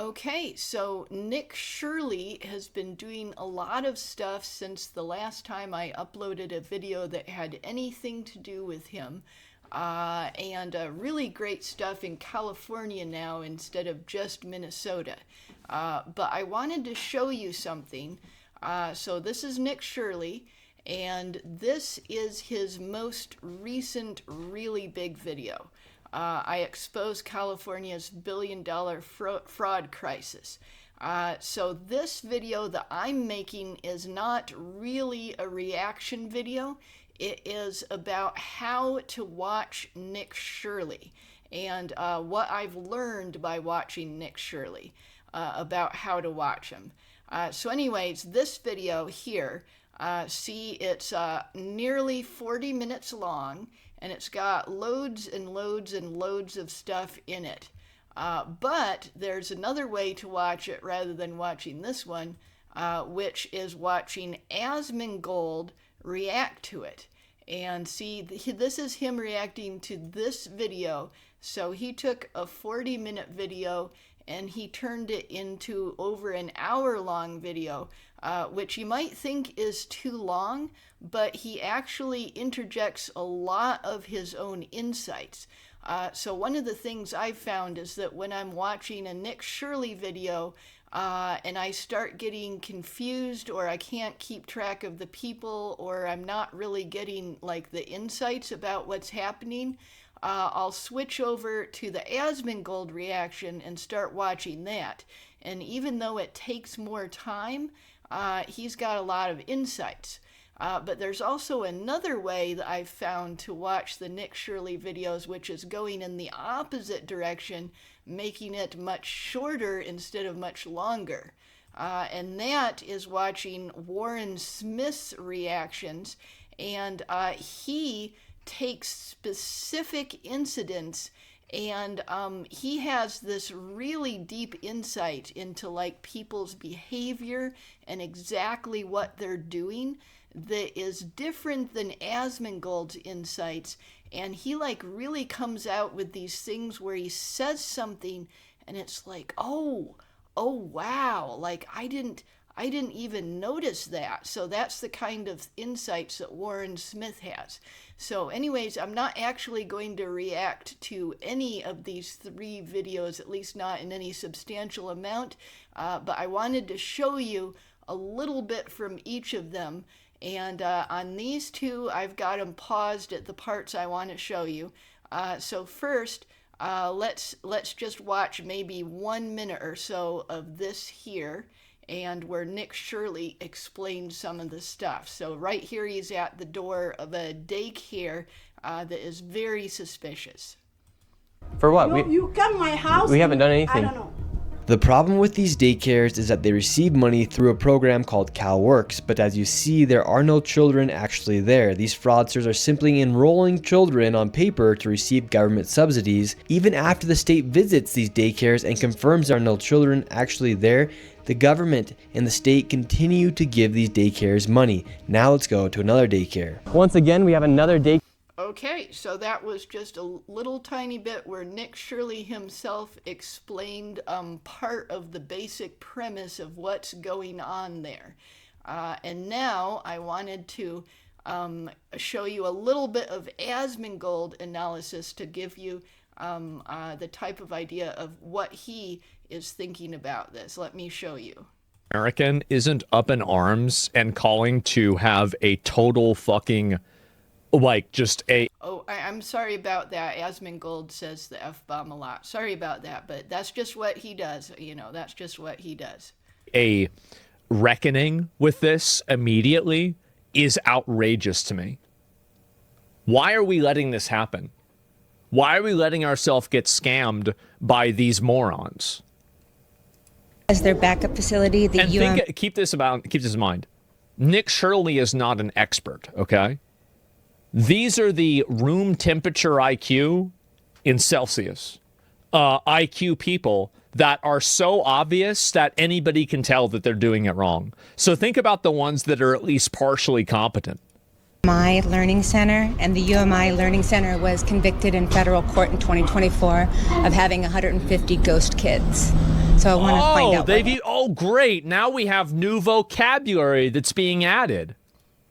Okay, so Nick Shirley has been doing a lot of stuff since the last time I uploaded a video that had anything to do with him. And really great stuff in California now instead of just Minnesota. But I wanted to show you something. So this is Nick Shirley, and this is his most recent really big video. I expose California's billion-dollar fraud crisis. So this video that I'm making is not really a reaction video. It is about how to watch Nick Shirley and what I've learned by watching Nick Shirley about how to watch him. So anyways, this video here, see, it's nearly 40 minutes long, and it's got loads and loads and loads of stuff in it. But there's another way to watch it rather than watching this one, which is watching Asmongold react to it. And see, this is him reacting to this video. So he took a 40-minute video and he turned it into over an hour-long video, which you might think is too long, but he actually interjects a lot of his own insights. So one of the things I've found is that when I'm watching a Nick Shirley video and I start getting confused, or I can't keep track of the people, or I'm not really getting like the insights about what's happening, I'll switch over to the Asmongold reaction and start watching that. And even though it takes more time, he's got a lot of insights. But there's also another way that I've found to watch the Nick Shirley videos, which is going in the opposite direction, making it much shorter instead of much longer. And that is watching Warren Smith's reactions. And he takes specific incidents, and he has this really deep insight into like people's behavior and exactly what they're doing that is different than Asmongold's insights. And he like really comes out with these things where he says something and it's like, oh wow, like I didn't even notice that. So that's the kind of insights that Warren Smith has. So anyways, I'm not actually going to react to any of these three videos, at least not in any substantial amount, but I wanted to show you a little bit from each of them. And on these two, I've got them paused at the parts I want to show you. So first, let's just watch maybe 1 minute or so of this here, and where Nick Shirley explains some of the stuff. So right here, he's at the door of a daycare that is very suspicious. For what? You come to my house. We haven't done anything. I don't know. The problem with these daycares is that they receive money through a program called CalWorks, but as you see, there are no children actually there. These fraudsters are simply enrolling children on paper to receive government subsidies. Even after the state visits these daycares and confirms there are no children actually there, the government and the state continue to give these daycares money. Now let's go to another daycare. Once again, we have another daycare. Okay, so that was just a little tiny bit where Nick Shirley himself explained part of the basic premise of what's going on there. And now I wanted to show you a little bit of Asmongold analysis to give you the type of idea of what he is thinking about this. Let me show you. American isn't up in arms and calling to have a total fucking, like, just a... Oh, I'm sorry about that. Asmongold says the F-bomb a lot. Sorry about that, but that's just what he does. You know, that's just what he does. A reckoning with this immediately is outrageous to me. Why are we letting this happen? Why are we letting ourselves get scammed by these morons? As their backup facility, the and keep this in mind. Nick Shirley is not an expert, okay? These are the room temperature IQ in Celsius IQ people that are so obvious that anybody can tell that they're doing it wrong. So think about the ones that are at least partially competent. UMI Learning Center, and the UMI Learning Center was convicted in federal court in 2024 of having 150 ghost kids. So I want to find out what great. Now we have new vocabulary that's being added.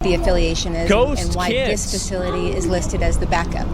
the affiliation is Ghost and why kids. this facility is listed as the backup.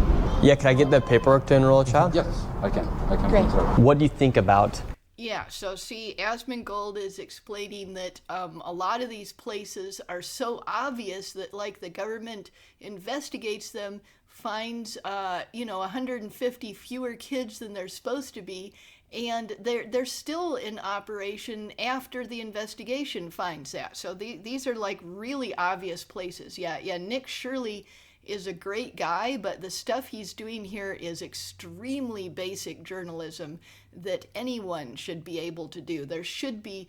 Yeah, can I get the paperwork to enroll a child? Yes, I can. Great. What do you think about? Yeah, so see, Asmongold is explaining that a lot of these places are so obvious that, like, the government investigates them, finds, 150 fewer kids than they're supposed to be, and they're still in operation after the investigation finds that. So these are, like, really obvious places. Yeah, Nick Shirley is a great guy, but the stuff he's doing here is extremely basic journalism that anyone should be able to do. There should be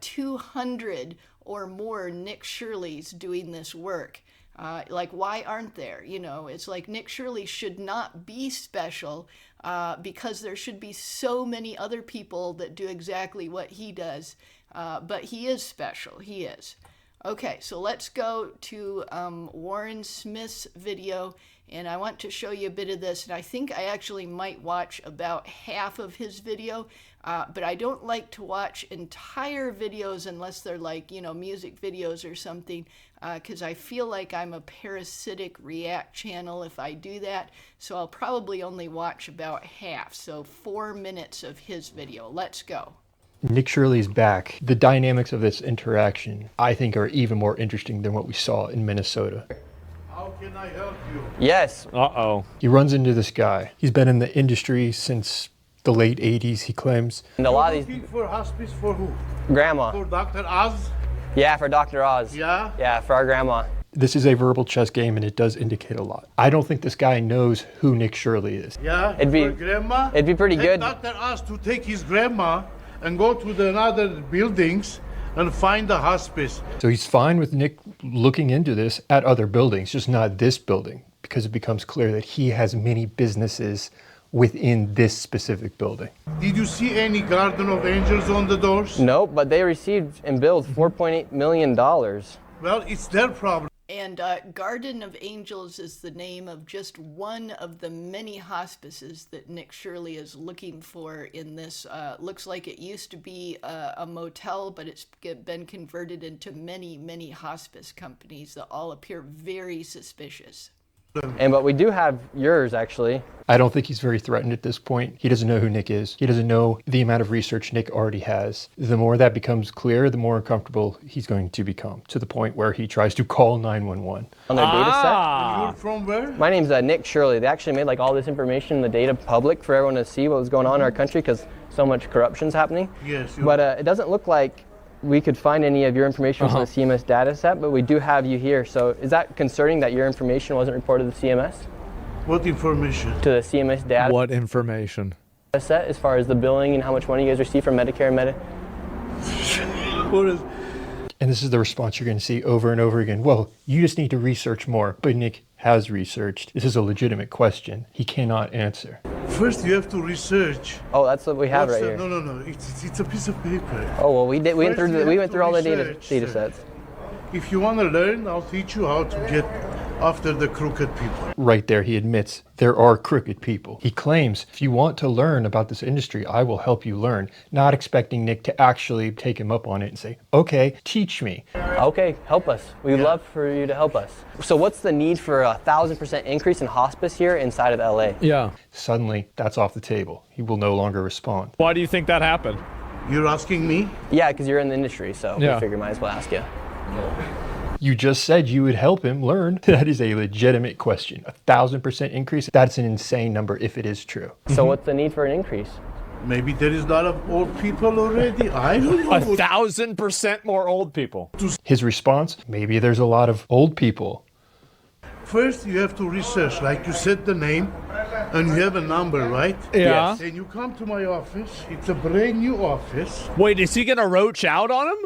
200 or more Nick Shirleys doing this work. Why aren't there? It's like Nick Shirley should not be special because there should be so many other people that do exactly what he does. But he is special. He is. Okay, so let's go to Warren Smith's video, and I want to show you a bit of this, and I think I actually might watch about half of his video, but I don't like to watch entire videos unless they're like, music videos or something, because I feel like I'm a parasitic react channel if I do that, so I'll probably only watch about half, so 4 minutes of his video. Let's go. Nick Shirley's back. The dynamics of this interaction, I think, are even more interesting than what we saw in Minnesota. How can I help you? Yes. Uh-oh. He runs into this guy. He's been in the industry since the late 80s, he claims. And a lot of Looking these. for hospice for who? Grandma. For Dr. Oz? Yeah, for Dr. Oz. Yeah? Yeah, for our grandma. This is a verbal chess game, and it does indicate a lot. I don't think this guy knows who Nick Shirley is. Yeah? It'd be- for grandma? it'd be pretty Take good. Dr. Oz to take his grandma and go to the other buildings and find the hospice. So he's fine with Nick looking into this at other buildings, just not this building, because it becomes clear that he has many businesses within this specific building. Did you see any Garden of Angels on the doors? Nope, but they received and billed $4.8 million. Well, it's their problem. And Garden of Angels is the name of just one of the many hospices that Nick Shirley is looking for in this. Looks like it used to be a motel, but it's been converted into many, many hospice companies that all appear very suspicious. But we do have yours, actually. I don't think he's very threatened at this point. He doesn't know who Nick is. He doesn't know the amount of research Nick already has. The more that becomes clear, the more uncomfortable he's going to become, to the point where he tries to call 911. On their data You're from where? set. My name's Nick Shirley. They actually made all this information, the data public for everyone to see what was going on in our country because so much corruption's happening. Yes. But it doesn't look like we could find any of your information from the CMS data set, but we do have you here. So is that concerning that your information wasn't reported to CMS? What information? To the CMS data What information? set as far as the billing and how much money you guys receive from Medicare and Medicaid? What is? And this is the response you're going to see over and over again. Well, you just need to research more. But Nick has researched. This is a legitimate question. He cannot answer. First, you have to research. Oh, that's what we have What's right the- here. No. It's a piece of paper. Oh, well, we went First, through you we have went to through all the research, data sir. sets. If you want to learn, I'll teach you how to get after the crooked people. Right there, he admits there are crooked people. He claims, if you want to learn about this industry, I will help you learn. Not expecting Nick to actually take him up on it and say, okay, teach me. Okay, help us. We'd love for you to help us. So what's the need for 1,000% increase in hospice here inside of LA? Yeah. Suddenly, that's off the table. He will no longer respond. Why do you think that happened? You're asking me? Yeah, because you're in the industry, so Yeah. we figure might as well ask you. You just said you would help him learn. That is a legitimate question. 1,000% increase, that's an insane number if it is true. So what's the need for an increase? Maybe there is a lot of old people already. I don't know. 1,000% more old people. His response, maybe there's a lot of old people. First, you have to research. Like you said the name, and you have a number, right? Yeah. Then you come to my office. It's a brand new office. Wait, is he gonna roach out on him?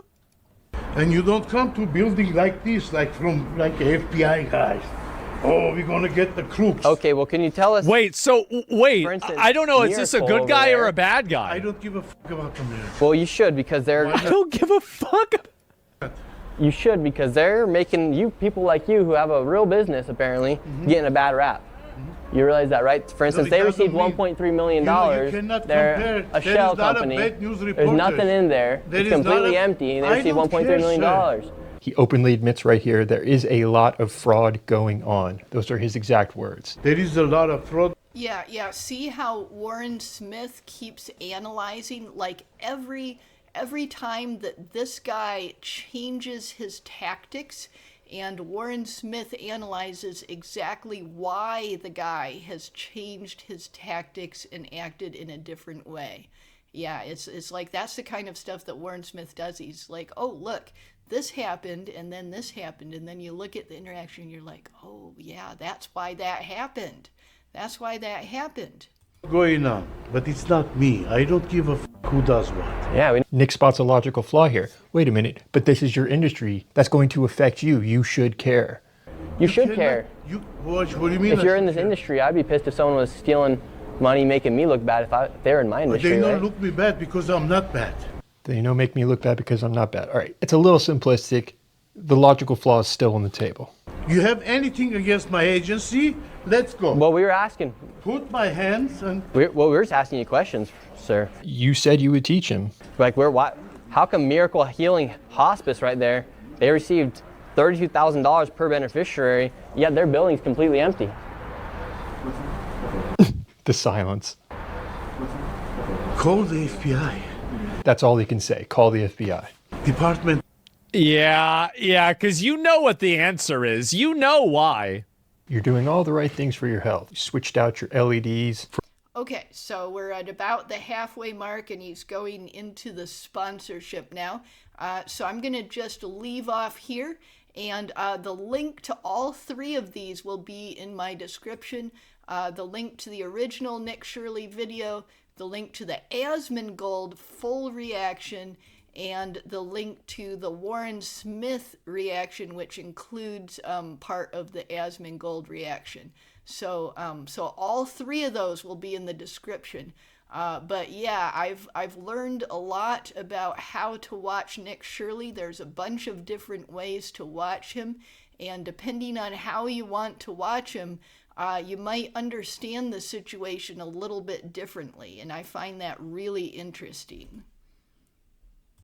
And you don't come to a building like this, like from FBI guys. Oh, we're gonna get the crooks. Okay, well, can you tell us? Wait, For instance, I don't know, is this a Miracle good over guy or there. a bad I guy? don't give a fuck about the mirror. Well, you should because they're I don't give a fuck. you should because they're making you people like you who have a real business apparently getting a bad rap. You realize that, right? For instance, it they doesn't received mean- $1.3 million. You cannot They're compare. a There shell is not a company. bad news There's reporter. nothing in there. There It's is not completely a- empty, and they I received don't $1.3 care, million. sir. He openly admits right here there is a lot of fraud going on. Those are his exact words. There is a lot of fraud. Yeah. See how Warren Smith keeps analyzing, like every time that this guy changes his tactics, and Warren Smith analyzes exactly why the guy has changed his tactics and acted in a different way. Yeah, it's like that's the kind of stuff that Warren Smith does. He's like, oh, look, this happened, and then this happened, and then you look at the interaction, and you're like, oh, yeah, that's why that happened. That's why that happened. Going on, but it's not me. I don't give a who does what. Yeah, Nick spots a logical flaw here. Wait a minute, but this is your industry. That's going to affect you. You should care. you should cannot- care. What do you mean? If I you're in should this care? industry, I'd be pissed if someone was stealing money, making me look bad if they were in my industry, They don't right? look me bad because I'm not bad. They know make me look bad because I'm not bad. All right, it's a little simplistic. The logical flaw is still on the table. You have anything against my agency? Let's go. Well, we were asking. Put my hands and We were just asking you questions, sir. You said you would teach him. Like, how come Miracle Healing Hospice right there, they received $32,000 per beneficiary, yet their building's completely empty? The silence. call the FBI. That's all he can say. Call the FBI. Department. Yeah, because you know what the answer is. You know why. You're doing all the right things for your health. You switched out your LEDs. Okay, so we're at about the halfway mark, and he's going into the sponsorship now. So I'm going to just leave off here, and the link to all three of these will be in my description. The link to the original Nick Shirley video, the link to the Asmongold full reaction, and the link to the Warren Smith reaction, which includes part of the Asmongold reaction. So all three of those will be in the description. But yeah, I've learned a lot about how to watch Nick Shirley. There's a bunch of different ways to watch him, and depending on how you want to watch him, you might understand the situation a little bit differently, and I find that really interesting.